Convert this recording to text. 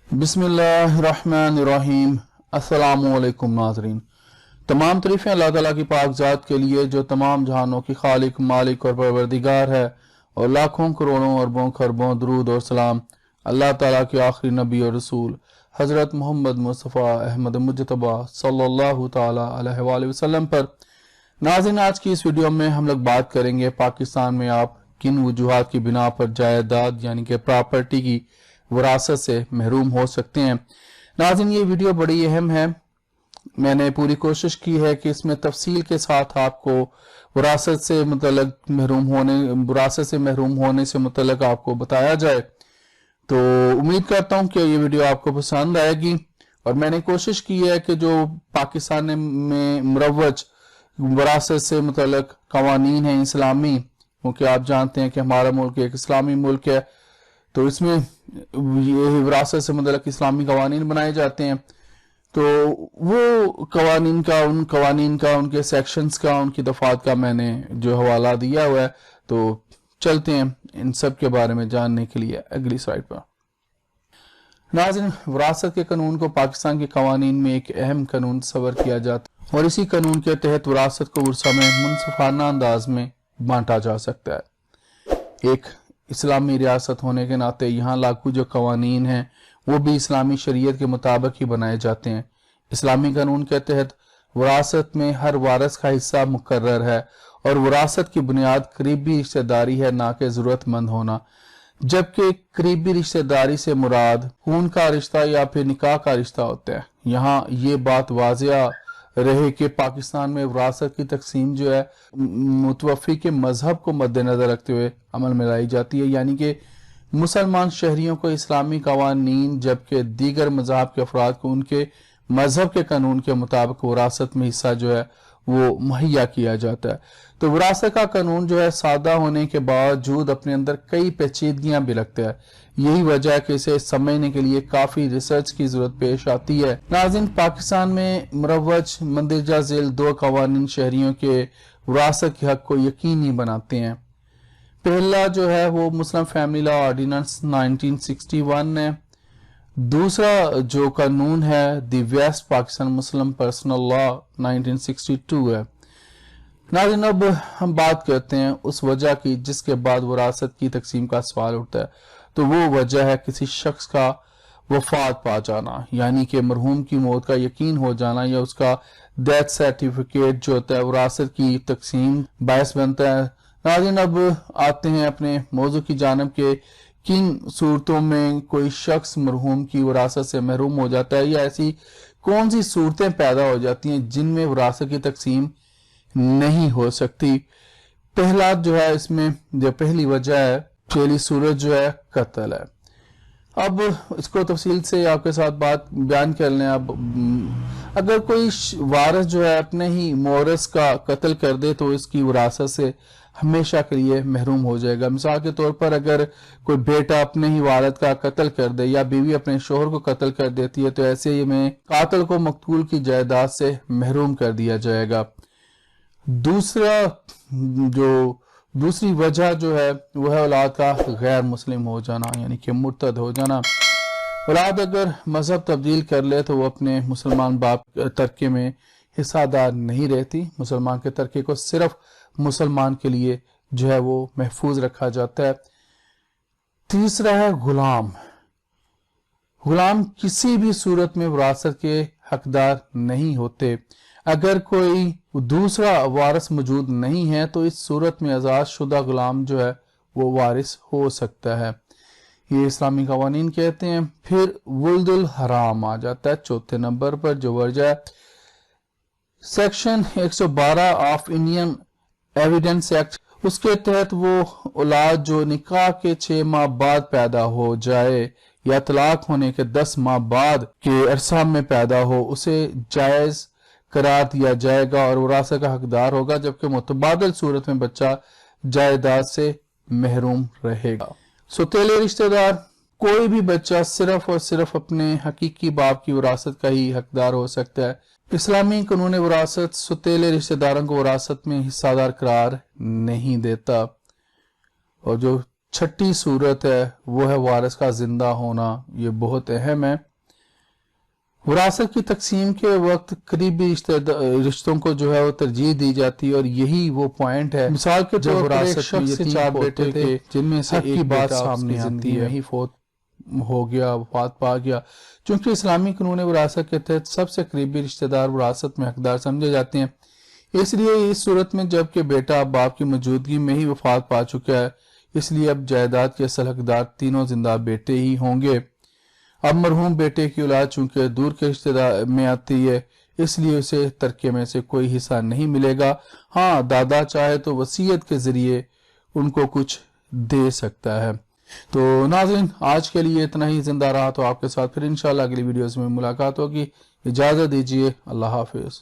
बिस्मिल्लाहिर्रहमानिर्रहीम। अस्सलामुअलैकुम नाज़रीन। तमाम तारीफ़ें अल्लाह ताला की पाक ज़ात के लिए जो तमाम जहानों की खालिक, मालिक और परवरदिगार है, और लाखों करोड़ों अरबों खरबों दरूद और सलाम अल्लाह ताला के आखिरी नबी और रसूल हज़रत मोहम्मद मुस्तफ़ा अहमद मुज्तबा सल्लल्लाहु ताला अलैहि वसल्लम पर। नाज़रीन, आज की इस वीडियो में हम लोग बात करेंगे पाकिस्तान में आप किन वजूहात की बिना पर जायदाद यानी कि प्रॉपर्टी की विरासत से महरूम हो सकते हैं। नाज़रीन, ये वीडियो बड़ी अहम है। मैंने पूरी कोशिश की है कि इसमें तफसील के साथ आपको विरासत से महरूम होने से मुतल्लिक आपको बताया जाए। तो उम्मीद करता हूं कि ये वीडियो आपको पसंद आएगी। और मैंने कोशिश की है कि जो पाकिस्तान में मुरव्वज विरासत से मुतल्लिक कवानीन हैं इस्लामी, क्योंकि आप जानते हैं कि हमारा मुल्क एक इस्लामी मुल्क है, तो इसमें ये विरासत से मतलब इस्लामी कवानीन बनाए जाते हैं। तो वो कवानीन का उनके सेक्शंस का, उनकी दफात का मैंने जो हवाला दिया हुआ है। तो चलते हैं इन सब के बारे में जानने के लिए अगली स्लाइड पर। नाज़रीन, विरासत के कानून को पाकिस्तान के कवानीन में एक अहम कानून तस्वर किया जाता है और इसी कानून के तहत विरासत को वर्सा में मुनसिफाना अंदाज में बांटा जा सकता है। एक इस्लामी रियासत होने के नाते यहाँ लागू जो कवानीन हैं वो भी इस्लामी शरीयत के मुताबिक ही बनाए जाते हैं। इस्लामी कानून के तहत विरासत में हर वारिस का हिस्सा मुकर्रर है और विरासत की बुनियाद करीबी रिश्तेदारी है, ना कि जरूरतमंद होना। जबकि करीबी रिश्तेदारी से मुराद खून का रिश्ता या फिर निकाह का रिश्ता होता है। यहाँ ये बात वाजिया रहे कि पाकिस्तान में विरासत की तकसीम जो है मुतवफ़ी के मजहब को मद्देनजर रखते हुए अमल में लाई जाती है, यानी कि मुसलमान शहरियों को इस्लामी कवानीन, जबकि दीगर मजहब के अफराद को उनके मजहब के कानून के मुताबिक विरासत में हिस्सा जो है वो मुहैया किया जाता है। तो विरासत का कानून जो है सादा होने के बावजूद अपने अंदर कई पेचीदगियां भी रखता है। यही वजह है कि इसे समझने के लिए काफी रिसर्च की जरूरत पेश आती है। नाज़रीन, पाकिस्तान में मुरव्वज मंदिरजा झेल दो कवानीन शहरियों के विरासत के हक को यकीनी बनाते हैं। पहला जो है वो मुस्लिम फैमिली लॉ ऑर्डिनेंस 1961 है। दूसरा जो कानून है the West Pakistan Muslim personal law 1962 है। नाज़रीन, अब हम बात करते हैं उस वजह की जिसके बाद विरासत की तकसीम का सवाल उठता है। तो वो वजह है किसी शख्स का वफात पा जाना, यानी कि मरहूम की मौत का यकीन हो जाना, या उसका डेथ सर्टिफिकेट जो होता है विरासत की तकसीम बायस बनता है। नाज़रीन, अब आते हैं अपने मौजू की जानब के किन सूरतों में कोई शख्स मरहूम की विरासत से महरूम हो जाता है, या ऐसी कौन सी सूरतें पैदा हो जाती हैं जिनमें विरासत की तकसीम नहीं हो सकती। पहला जो है इसमें जो पहली वजह है, पहली सूरत जो है कत्ल है। अब इसको तफसील से आपके साथ बात बयान कर लें। अब अगर कोई वारिस जो है अपने ही मोरस का कत्ल कर दे तो इसकी विरासत से हमेशा के लिए महरूम हो जाएगा। मिसाल के तौर पर अगर कोई बेटा अपने ही वालिद का कत्ल कर दे या बीवी अपने शोहर को कत्ल कर देती है, तो ऐसे ही में कातिल को मकतूल की जायदाद से महरूम कर दिया जाएगा। दूसरी वजह जो है वह है औलाद का गैर मुस्लिम हो जाना, यानी कि मुर्तद हो जाना। औलाद अगर मजहब तब्दील कर ले तो वो अपने मुसलमान बाप तरके में हिस्सादार नहीं रहती। मुसलमान के तरके को सिर्फ मुसलमान के लिए जो है वो महफूज रखा जाता है। तीसरा है गुलाम। गुलाम किसी भी सूरत में विरासत के हकदार नहीं होते। अगर कोई दूसरा वारिस मौजूद नहीं है तो इस सूरत में आजाद शुदा गुलाम जो है वो वारिस हो सकता है। ये इस्लामी कवानीन कहते हैं। फिर वुल्दुल हराम आ जाता है चौथे नंबर पर, जो वजह है section 112 of Indian evidence act. उसके तहत वो औलाद जो निकाह के 6 माह बाद पैदा हो जाए या तलाक होने के 10 माह बाद के अरसा में पैदा हो, उसे जायज करार दिया जाएगा और विरासत का हकदार होगा, जबकि मुतबादल सूरत में बच्चा जायदाद से महरूम रहेगा। सौतेले रिश्तेदार, कोई भी बच्चा सिर्फ और सिर्फ अपने हकीकी बाप की विरासत का ही हकदार हो सकता है। इस्लामी कानून विरासत सौतेले रिश्तेदारों को विरासत में हिस्सादार करार नहीं देता। और जो छठी सूरत है वो है वारिस का जिंदा होना। ये बहुत अहम है। विरासत की तकसीम के वक्त करीबी रिश्तों को जो है वो तरजीह दी जाती है और यही वो पॉइंट है। मिसाल के तौर पर एक शख्स से 4 बेटे थे जिनमें से एक बात सामने आती है ही फोत हो गया, वफात पा गया। चूंकि इस्लामी कानून विरासत के तहत सबसे करीबी रिश्तेदार विरासत में हकदार समझे जाते हैं, इसलिए इस सूरत में जबकि बेटा बाप की मौजूदगी में ही वफात पा चुका है, इसलिए अब जायदाद के असल हकदार तीनों जिंदा बेटे ही होंगे। अब मरहूम बेटे की औलाद चूंकि दूर के रिश्तेदार में आती है, इसलिए उसे तरके में से कोई हिस्सा नहीं मिलेगा। हाँ, दादा चाहे तो वसीयत के जरिए उनको कुछ दे सकता है। तो नाज़रीन, आज के लिए इतना ही। जिंदा रहा तो आपके साथ फिर इंशाल्लाह अगली वीडियोस में मुलाकात होगी। इजाजत दीजिए। अल्लाह हाफिज।